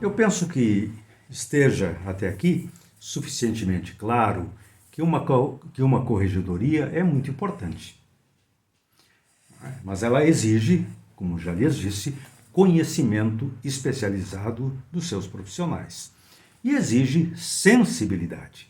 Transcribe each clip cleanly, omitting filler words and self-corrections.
Eu penso que esteja até aqui suficientemente claro que uma corregedoria é muito importante. Mas ela exige, como já lhes disse, conhecimento especializado dos seus profissionais. E exige sensibilidade.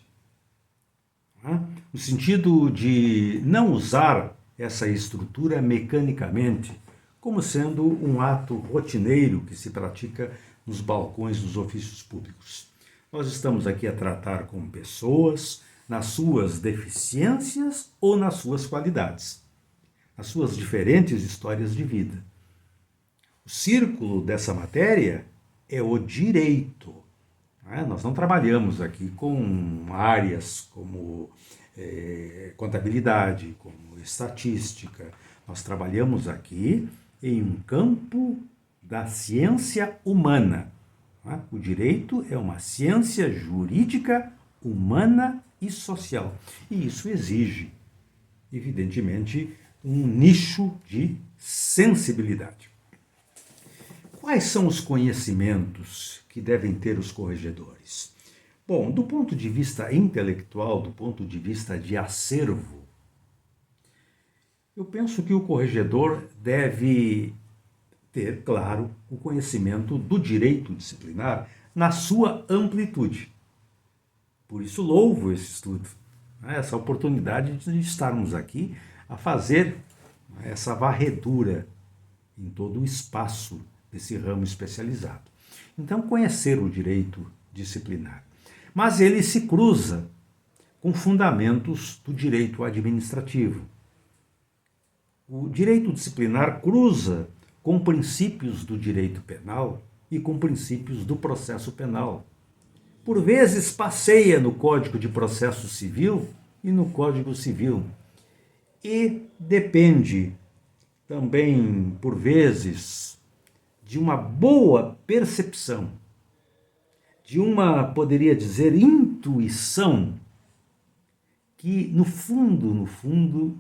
No sentido de não usar essa estrutura mecanicamente, como sendo um ato rotineiro que se pratica nos balcões dos ofícios públicos. Nós estamos aqui a tratar com pessoas nas suas deficiências ou nas suas qualidades, nas suas diferentes histórias de vida. O círculo dessa matéria é o direito. Nós não trabalhamos aqui com áreas como contabilidade, como estatística. Nós trabalhamos aqui em um campo da ciência humana. O direito é uma ciência jurídica, humana e social. E isso exige, evidentemente, um nicho de sensibilidade. Quais são os conhecimentos que devem ter os corregedores? Bom, do ponto de vista intelectual, do ponto de vista de acervo, eu penso que o corregedor deve ter, claro, o conhecimento do direito disciplinar na sua amplitude. Por isso louvo esse estudo, essa oportunidade de estarmos aqui a fazer essa varredura em todo o espaço desse ramo especializado. Então, conhecer o direito disciplinar. Mas ele se cruza com fundamentos do direito administrativo. O direito disciplinar cruza com princípios do direito penal e com princípios do processo penal. Por vezes passeia no Código de Processo Civil e no Código Civil. E depende também, por vezes, de uma boa percepção, de uma, poderia dizer, intuição, que no fundo,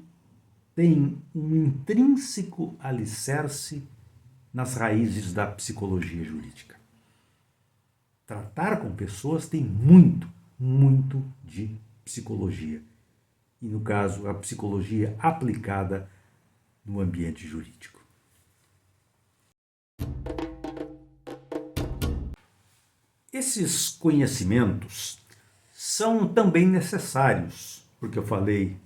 tem um intrínseco alicerce nas raízes da psicologia jurídica. Tratar com pessoas tem muito de psicologia. E, no caso, a psicologia aplicada no ambiente jurídico. Esses conhecimentos são também necessários, porque eu falei,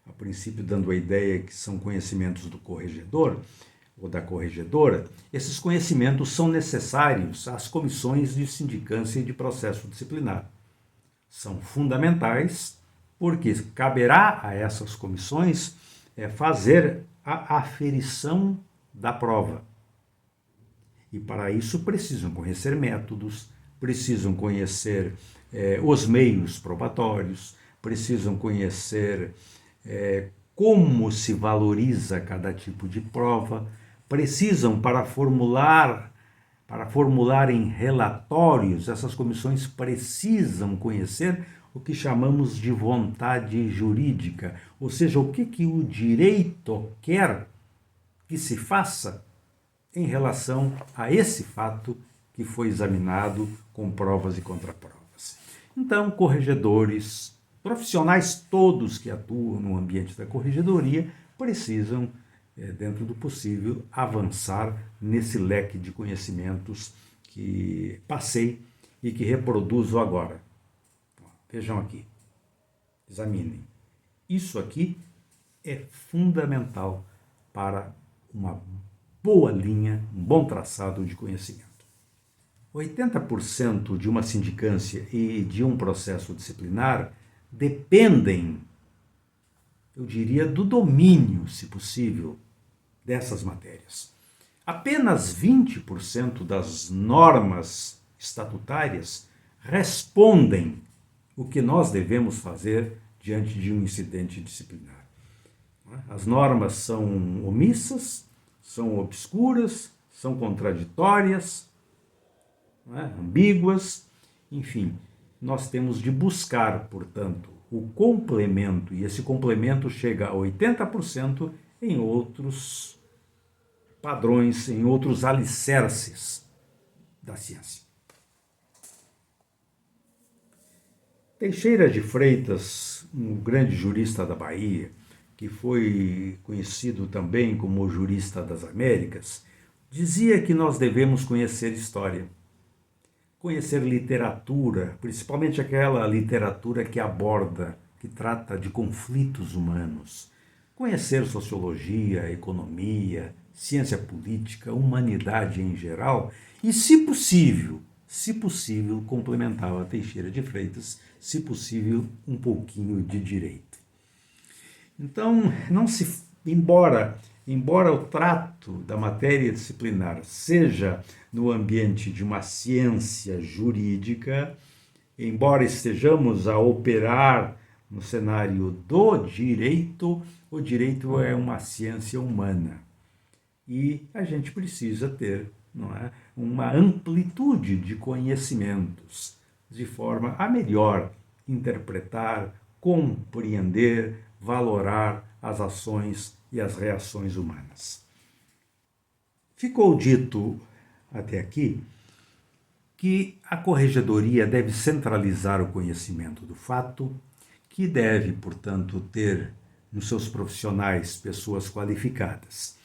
a princípio, dando a ideia que são conhecimentos do corregedor ou da corregedora. Esses conhecimentos são necessários às comissões de sindicância e de processo disciplinar. São fundamentais porque caberá a essas comissões fazer a aferição da prova. E para isso precisam conhecer métodos, precisam conhecer os meios probatórios, precisam conhecer como se valoriza cada tipo de prova, precisam, para formular em relatórios, essas comissões precisam conhecer o que chamamos de vontade jurídica, ou seja, o que o direito quer que se faça em relação a esse fato que foi examinado com provas e contraprovas. Então, corregedores, profissionais todos que atuam no ambiente da corregedoria precisam, dentro do possível, avançar nesse leque de conhecimentos que passei e que reproduzo agora. Vejam aqui, examinem. Isso aqui é fundamental para uma boa linha, um bom traçado de conhecimento. 80% de uma sindicância e de um processo disciplinar dependem, eu diria, do domínio, se possível, dessas matérias. Apenas 20% das normas estatutárias respondem o que nós devemos fazer diante de um incidente disciplinar. As normas são omissas, são obscuras, são contraditórias, ambíguas, enfim, nós temos de buscar, portanto, o complemento, e esse complemento chega a 80% em outros padrões, em outros alicerces da ciência. Teixeira de Freitas, um grande jurista da Bahia, que foi conhecido também como o jurista das Américas, dizia que nós devemos conhecer história, conhecer literatura, principalmente aquela literatura que aborda, que trata de conflitos humanos, conhecer sociologia, economia, ciência política, humanidade em geral e, se possível, complementava Teixeira de Freitas, se possível, um pouquinho de direito. Então, embora o trato da matéria disciplinar seja no ambiente de uma ciência jurídica, embora estejamos a operar no cenário do direito, o direito é uma ciência humana. E a gente precisa ter, não é, uma amplitude de conhecimentos, de forma a melhor interpretar, compreender, valorar as ações e as reações humanas. Ficou dito até aqui que a corregedoria deve centralizar o conhecimento do fato, que deve, portanto, ter nos seus profissionais pessoas qualificadas.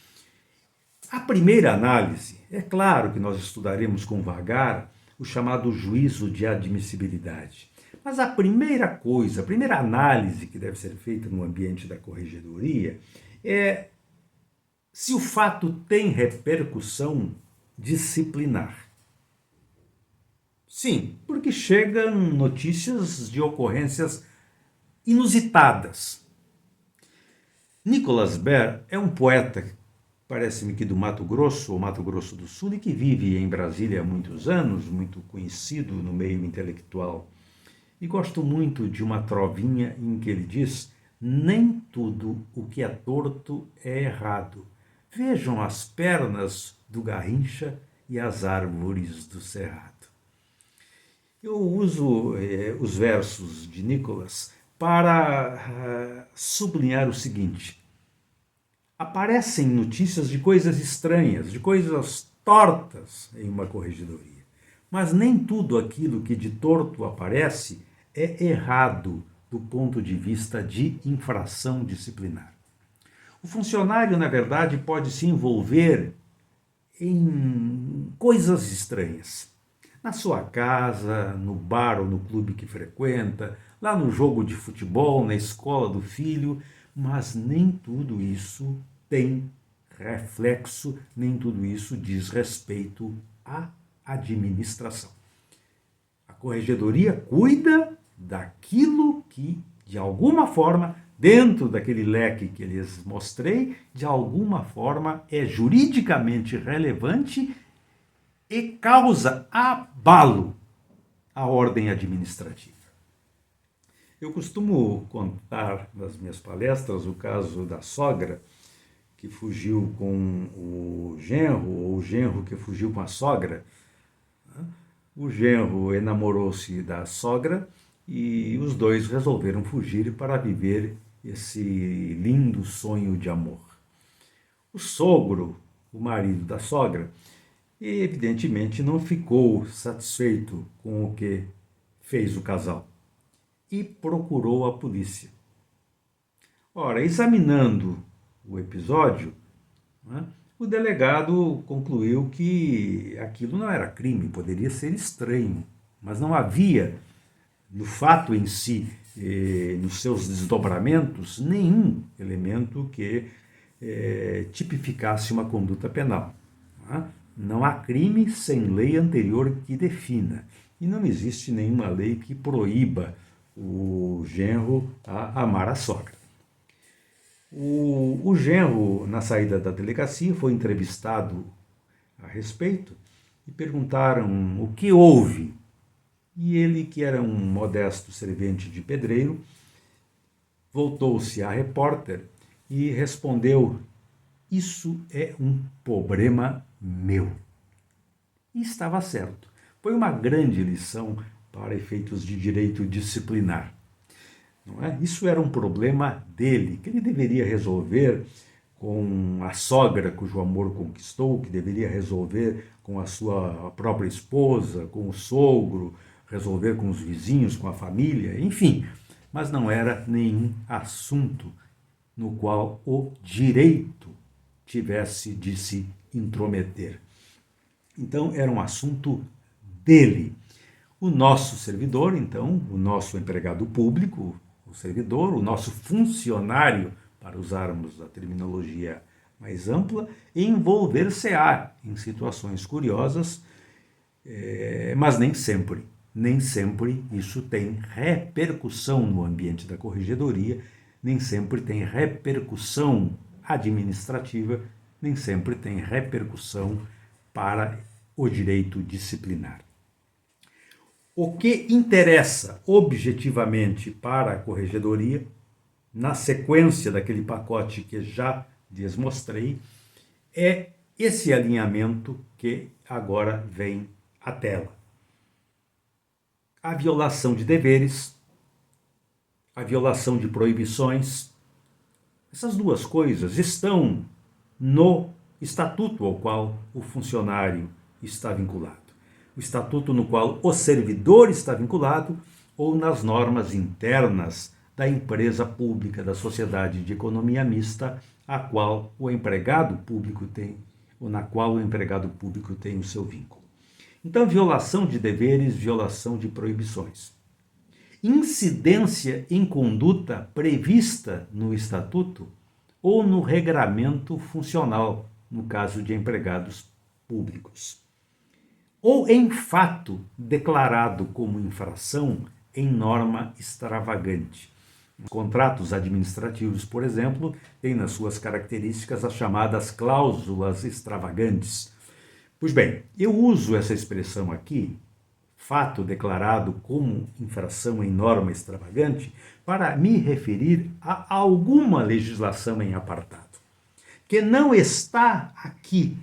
A primeira análise, é claro que nós estudaremos com vagar o chamado juízo de admissibilidade. Mas a primeira coisa, a primeira análise que deve ser feita no ambiente da corregedoria é se o fato tem repercussão disciplinar. Sim, porque chegam notícias de ocorrências inusitadas. Nicolas Baer é um poeta, parece-me que do Mato Grosso, ou Mato Grosso do Sul, e que vive em Brasília há muitos anos, muito conhecido no meio intelectual. E gosto muito de uma trovinha em que ele diz: nem tudo o que é torto é errado. Vejam as pernas do Garrincha e as árvores do Cerrado. Eu uso os versos de Nicolas para sublinhar o seguinte: aparecem notícias de coisas estranhas, de coisas tortas em uma corregedoria. Mas nem tudo aquilo que de torto aparece é errado do ponto de vista de infração disciplinar. O funcionário, na verdade, pode se envolver em coisas estranhas. Na sua casa, no bar ou no clube que frequenta, lá no jogo de futebol, na escola do filho, mas nem tudo isso tem reflexo, nem tudo isso diz respeito à administração. A corregedoria cuida daquilo que, de alguma forma, dentro daquele leque que lhes mostrei, de alguma forma é juridicamente relevante e causa abalo à ordem administrativa. Eu costumo contar nas minhas palestras o caso da sogra que fugiu com o genro, ou o genro que fugiu com a sogra. O genro enamorou-se da sogra e os dois resolveram fugir para viver esse lindo sonho de amor. O sogro, o marido da sogra, evidentemente não ficou satisfeito com o que fez o casal e procurou a polícia. Ora, examinando o episódio, o delegado concluiu que aquilo não era crime, poderia ser estranho, mas não havia, no fato em si, nos seus desdobramentos, nenhum elemento que tipificasse uma conduta penal. Não há crime sem lei anterior que defina, e não existe nenhuma lei que proíba o genro a amar a sogra. O genro, na saída da delegacia, foi entrevistado a respeito e perguntaram o que houve. E ele, que era um modesto servente de pedreiro, voltou-se à repórter e respondeu: isso é um problema meu. E estava certo. Foi uma grande lição para efeitos de direito disciplinar. Não é? Isso era um problema dele, que ele deveria resolver com a sogra cujo amor conquistou, que deveria resolver com a sua própria esposa, com o sogro, resolver com os vizinhos, com a família, enfim, mas não era nenhum assunto no qual o direito tivesse de se intrometer. Então, era um assunto dele. O nosso servidor, então, o nosso empregado público, o servidor, o nosso funcionário, para usarmos a terminologia mais ampla, envolver-se-á em situações curiosas, mas nem sempre isso tem repercussão no ambiente da corregedoria, nem sempre tem repercussão administrativa, nem sempre tem repercussão para o direito disciplinar. O que interessa objetivamente para a corregedoria, na sequência daquele pacote que já lhes mostrei, é esse alinhamento que agora vem à tela. A violação de deveres, a violação de proibições, essas duas coisas estão no estatuto ao qual o funcionário está vinculado. O estatuto no qual o servidor está vinculado ou nas normas internas da empresa pública, da sociedade de economia mista, a qual o empregado público tem, ou na qual o empregado público tem o seu vínculo. Então, violação de deveres, violação de proibições. Incidência em conduta prevista no estatuto ou no regramento funcional, no caso de empregados públicos. Ou em fato declarado como infração em norma extravagante. Os contratos administrativos, por exemplo, têm nas suas características as chamadas cláusulas extravagantes. Pois bem, eu uso essa expressão aqui, fato declarado como infração em norma extravagante, para me referir a alguma legislação em apartado, que não está aqui,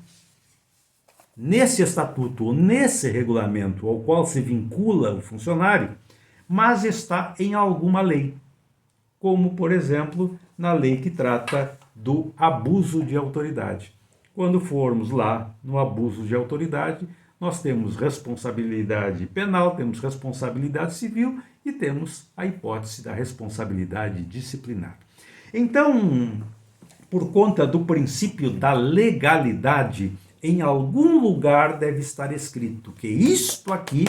nesse estatuto ou nesse regulamento ao qual se vincula o funcionário, mas está em alguma lei, como, por exemplo, na lei que trata do abuso de autoridade. Quando formos lá no abuso de autoridade, nós temos responsabilidade penal, temos responsabilidade civil e temos a hipótese da responsabilidade disciplinar. Então, por conta do princípio da legalidade, em algum lugar deve estar escrito que isto aqui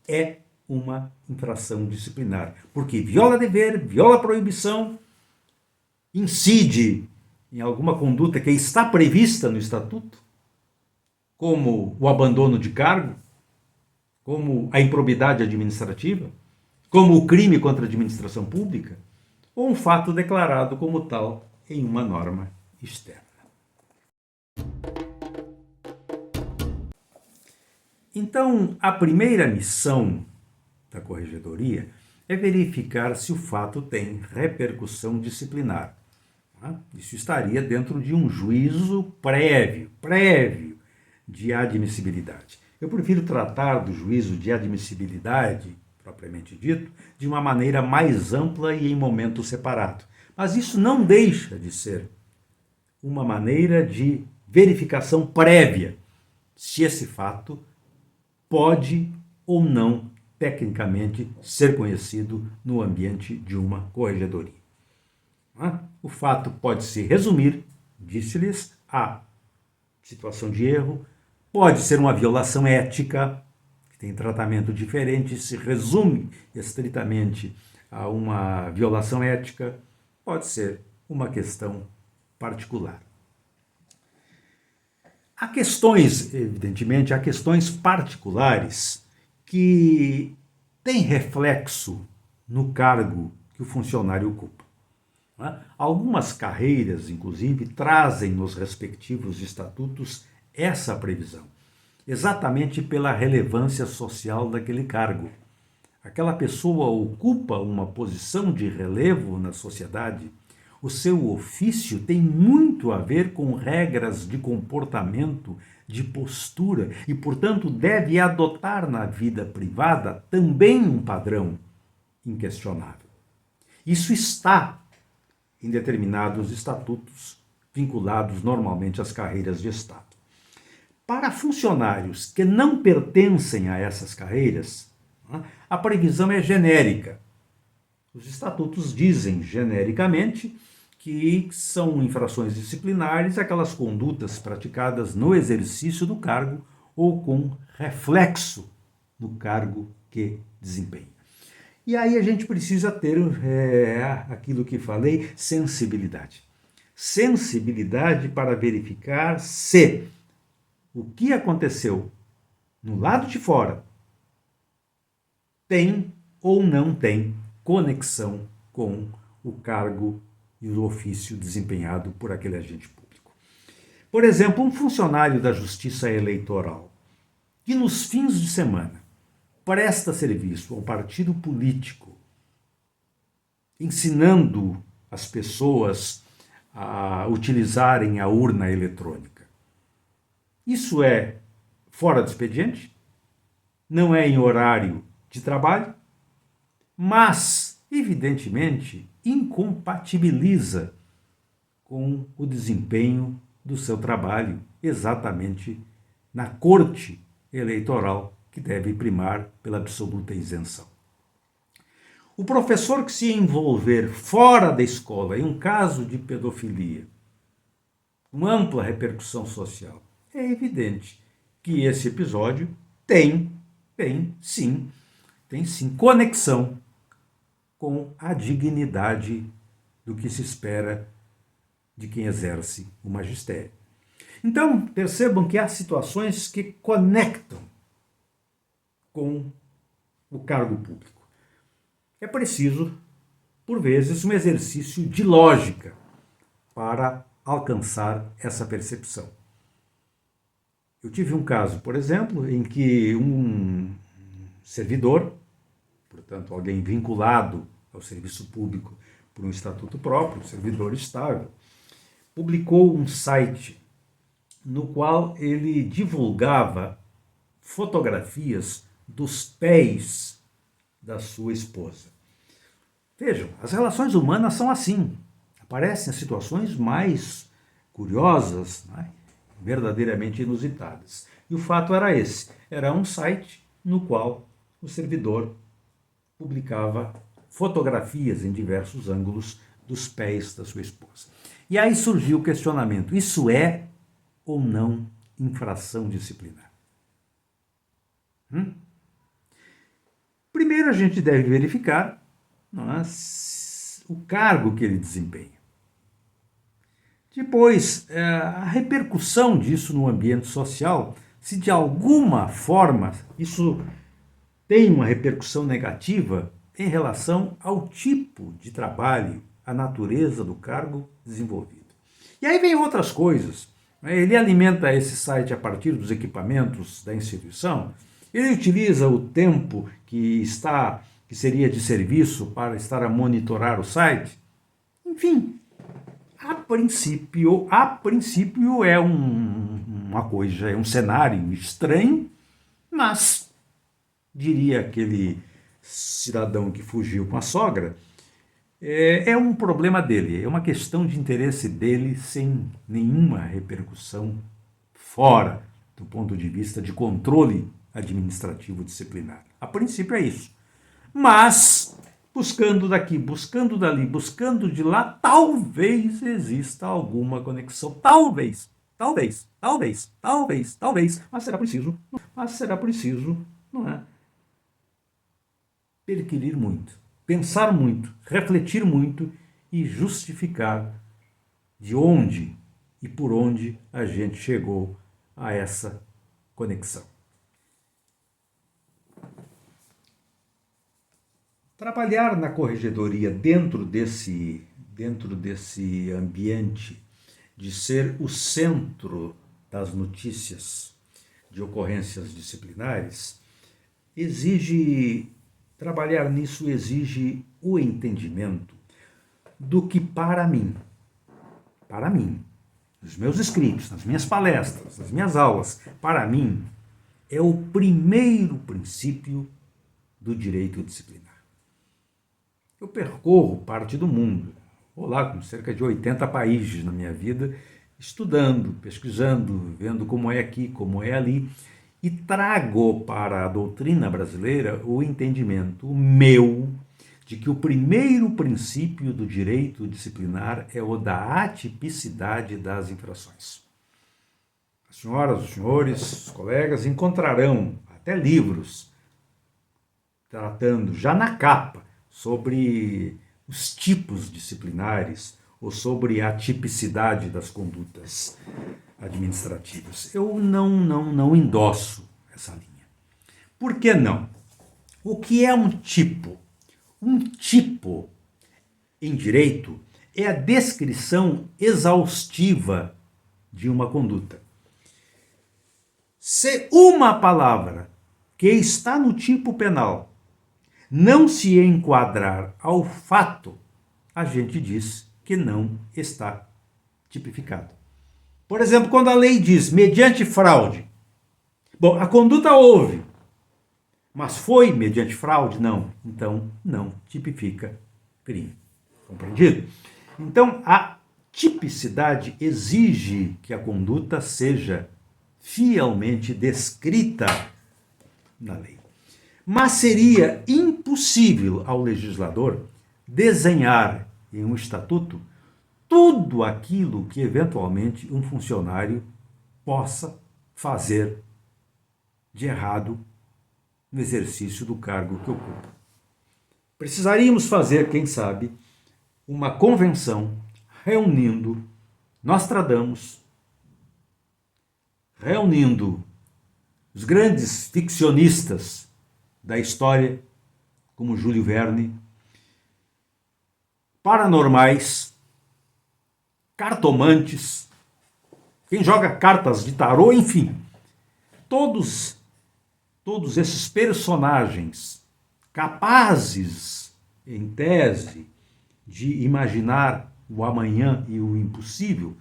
é uma infração disciplinar, porque viola dever, viola proibição, incide em alguma conduta que está prevista no estatuto, como o abandono de cargo, como a improbidade administrativa, como o crime contra a administração pública, ou um fato declarado como tal em uma norma externa. Então, a primeira missão da corregedoria é verificar se o fato tem repercussão disciplinar. Isso estaria dentro de um juízo prévio de admissibilidade. Eu prefiro tratar do juízo de admissibilidade, propriamente dito, de uma maneira mais ampla e em momento separado. Mas isso não deixa de ser uma maneira de verificação prévia se esse fato pode ou não, tecnicamente, ser conhecido no ambiente de uma corregedoria. O fato pode se resumir, disse-lhes, a situação de erro, pode ser uma violação ética, que tem tratamento diferente, se resume estritamente a uma violação ética, pode ser uma questão particular. Há questões, evidentemente, há questões particulares que têm reflexo no cargo que o funcionário ocupa. Algumas carreiras, inclusive, trazem nos respectivos estatutos essa previsão, exatamente pela relevância social daquele cargo. Aquela pessoa ocupa uma posição de relevo na sociedade. O seu ofício tem muito a ver com regras de comportamento, de postura, e, portanto, deve adotar na vida privada também um padrão inquestionável. Isso está em determinados estatutos vinculados normalmente às carreiras de Estado. Para funcionários que não pertencem a essas carreiras, a previsão é genérica. Os estatutos dizem genericamente que são infrações disciplinares aquelas condutas praticadas no exercício do cargo ou com reflexo no cargo que desempenha. E aí a gente precisa ter aquilo que falei, sensibilidade. Sensibilidade para verificar se o que aconteceu no lado de fora tem ou não tem conexão com o cargo e o ofício desempenhado por aquele agente público. Por exemplo, um funcionário da Justiça Eleitoral que nos fins de semana presta serviço ao partido político, ensinando as pessoas a utilizarem a urna eletrônica. Isso é fora do expediente, não é em horário de trabalho, mas, evidentemente, incompatibiliza com o desempenho do seu trabalho exatamente na corte eleitoral que deve primar pela absoluta isenção. O professor que se envolver fora da escola em um caso de pedofilia, com ampla repercussão social, é evidente que esse episódio tem sim conexão com a dignidade do que se espera de quem exerce o magistério. Então, percebam que há situações que conectam com o cargo público. É preciso, por vezes, um exercício de lógica para alcançar essa percepção. Eu tive um caso, por exemplo, em que um servidor, portanto, alguém vinculado ao serviço público por um estatuto próprio, um servidor estável, publicou um site no qual ele divulgava fotografias dos pés da sua esposa. Vejam, as relações humanas são assim. Aparecem as situações mais curiosas, né? Verdadeiramente inusitadas. E o fato era esse. Era um site no qual o servidor publicava fotografias em diversos ângulos dos pés da sua esposa. E aí surgiu o questionamento: isso é ou não infração disciplinar? Primeiro a gente deve verificar o cargo que ele desempenha. Depois, a repercussão disso no ambiente social, se de alguma forma isso tem uma repercussão negativa em relação ao tipo de trabalho, à natureza do cargo desenvolvido. E aí vem outras coisas. Ele alimenta esse site a partir dos equipamentos da instituição, ele utiliza o tempo que seria de serviço para estar a monitorar o site. Enfim, a princípio é uma coisa, é um cenário estranho, mas, diria aquele cidadão que fugiu com a sogra, é um problema dele, é uma questão de interesse dele sem nenhuma repercussão fora do ponto de vista de controle administrativo disciplinar. A princípio é isso. Mas, buscando daqui, buscando dali, buscando de lá, talvez exista alguma conexão. Talvez. Mas será preciso, não é? Perquirir muito, pensar muito, refletir muito e justificar de onde e por onde a gente chegou a essa conexão. Trabalhar na corregedoria dentro desse ambiente de ser o centro das notícias de ocorrências disciplinares trabalhar nisso exige o entendimento do que para mim, nos meus escritos, nas minhas palestras, nas minhas aulas, para mim é o primeiro princípio do direito disciplinar. Eu percorro parte do mundo, vou lá com cerca de 80 países na minha vida, estudando, pesquisando, vendo como é aqui, como é ali, e trago para a doutrina brasileira o entendimento meu de que o primeiro princípio do direito disciplinar é o da atipicidade das infrações. As senhoras, os senhores, os colegas encontrarão até livros tratando já na capa sobre os tipos disciplinares ou sobre a tipicidade das condutas administrativas. Eu não endosso essa linha. Por que não? O que é um tipo? Um tipo em direito é a descrição exaustiva de uma conduta. Se uma palavra que está no tipo penal não se enquadrar ao fato, a gente diz que não está tipificado. Por exemplo, quando a lei diz mediante fraude, bom, a conduta houve, mas foi mediante fraude? Não. Então, não tipifica crime. Compreendido? Então, a tipicidade exige que a conduta seja fielmente descrita na lei. Mas seria impossível ao legislador desenhar em um estatuto tudo aquilo que eventualmente um funcionário possa fazer de errado no exercício do cargo que ocupa. Precisaríamos fazer, quem sabe, uma convenção reunindo Nostradamus, reunindo os grandes ficcionistas da história, como Júlio Verne, paranormais, cartomantes, quem joga cartas de tarô, enfim, todos esses personagens capazes, em tese, de imaginar o amanhã e o impossível,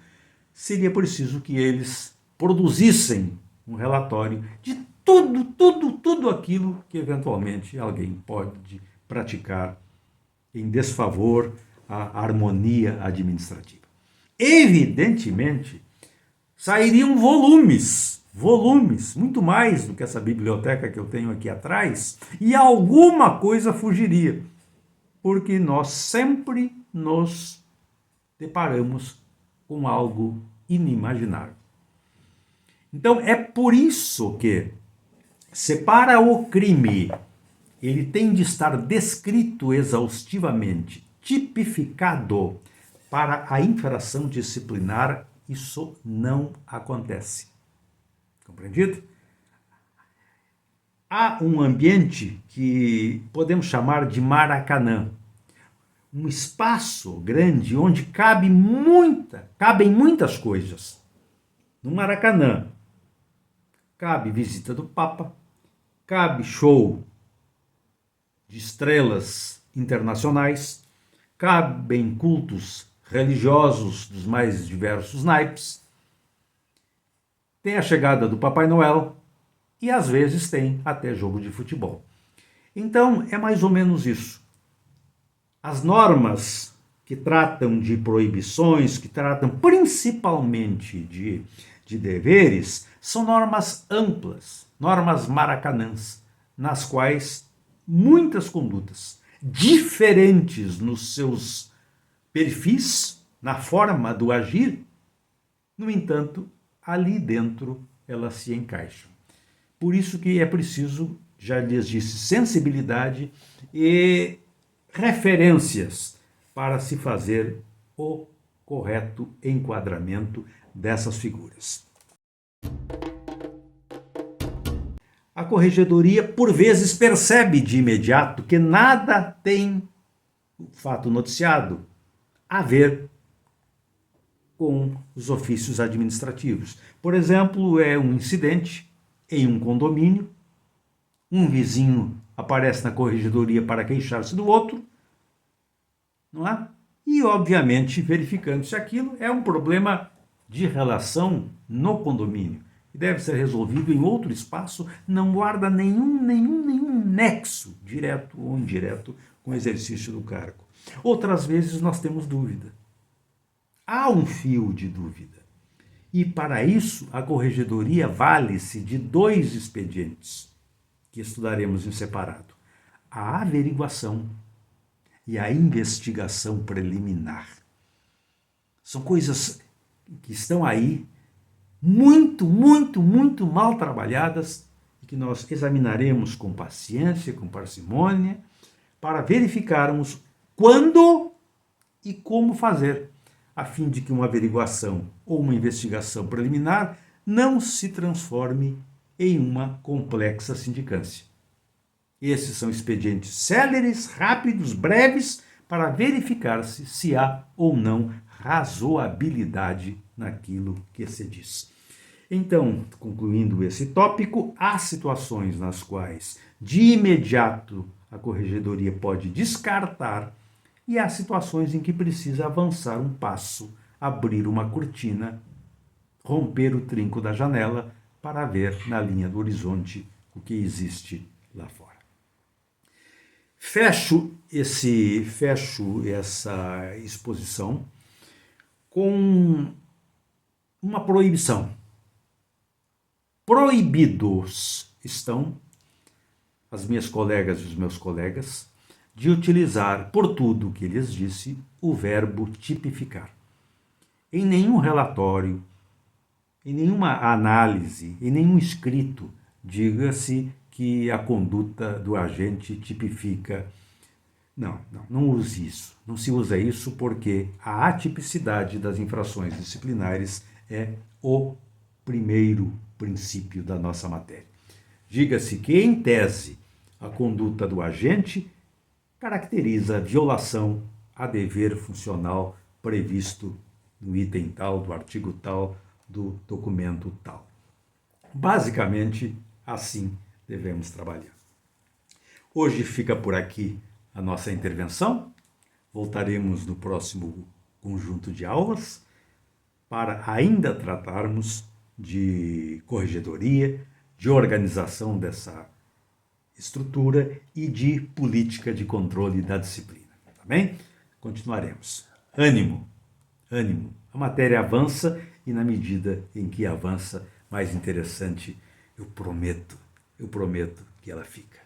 seria preciso que eles produzissem um relatório de tudo aquilo que eventualmente alguém pode praticar em desfavor à harmonia administrativa. Evidentemente, sairiam volumes, muito mais do que essa biblioteca que eu tenho aqui atrás, e alguma coisa fugiria, porque nós sempre nos deparamos com algo inimaginável. Então, é por isso que, se para o crime ele tem de estar descrito exaustivamente, tipificado, para a infração disciplinar, isso não acontece. Compreendido? Há um ambiente que podemos chamar de Maracanã. Um espaço grande onde cabem muitas coisas. No Maracanã, cabe visita do Papa, cabe show de estrelas internacionais, cabem cultos religiosos dos mais diversos naipes, tem a chegada do Papai Noel e às vezes tem até jogo de futebol. Então é mais ou menos isso. As normas que tratam de proibições, que tratam principalmente de deveres, são normas amplas, normas maracanãs, nas quais muitas condutas diferentes nos seus perfis, na forma do agir, no entanto, ali dentro elas se encaixam. Por isso que é preciso, já lhes disse, sensibilidade e referências para se fazer o correto enquadramento dessas figuras. A corregedoria, por vezes, percebe de imediato que nada tem o fato noticiado a ver com os ofícios administrativos. Por exemplo, é um incidente em um condomínio, um vizinho aparece na corregedoria para queixar-se do outro, não é? E, obviamente, verificando se aquilo é um problema de relação no condomínio e deve ser resolvido em outro espaço, não guarda nenhum nexo, direto ou indireto, com o exercício do cargo. Outras vezes nós temos dúvida. Há um fio de dúvida. E para isso, a corregedoria vale-se de 2 expedientes, que estudaremos em separado: a averiguação e a investigação preliminar. São coisas que estão aí, muito, muito, muito mal trabalhadas, e que nós examinaremos com paciência, com parcimônia, para verificarmos quando e como fazer, a fim de que uma averiguação ou uma investigação preliminar não se transforme em uma complexa sindicância. Esses são expedientes céleres, rápidos, breves, para verificar-se se há ou não razoabilidade naquilo que se diz. Então, concluindo esse tópico, há situações nas quais, de imediato, a corregedoria pode descartar, e há situações em que precisa avançar um passo, abrir uma cortina, romper o trinco da janela para ver na linha do horizonte o que existe lá fora. Fecho essa exposição com uma proibição. Proibidos estão as minhas colegas e os meus colegas de utilizar, por tudo que lhes disse, o verbo tipificar. Em nenhum relatório, em nenhuma análise, em nenhum escrito, diga-se que a conduta do agente tipifica. Não use isso. Não se usa isso porque a atipicidade das infrações disciplinares é o primeiro princípio da nossa matéria. Diga-se que, em tese, a conduta do agente caracteriza violação a dever funcional previsto no item tal, do artigo tal, do documento tal. Basicamente, assim devemos trabalhar. Hoje fica por aqui a nossa intervenção. Voltaremos no próximo conjunto de aulas para ainda tratarmos de corregedoria, de organização dessa estrutura e de política de controle da disciplina. Tá bem? Continuaremos. Ânimo, ânimo. A matéria avança e, na medida em que avança, mais interessante, eu prometo que ela fica.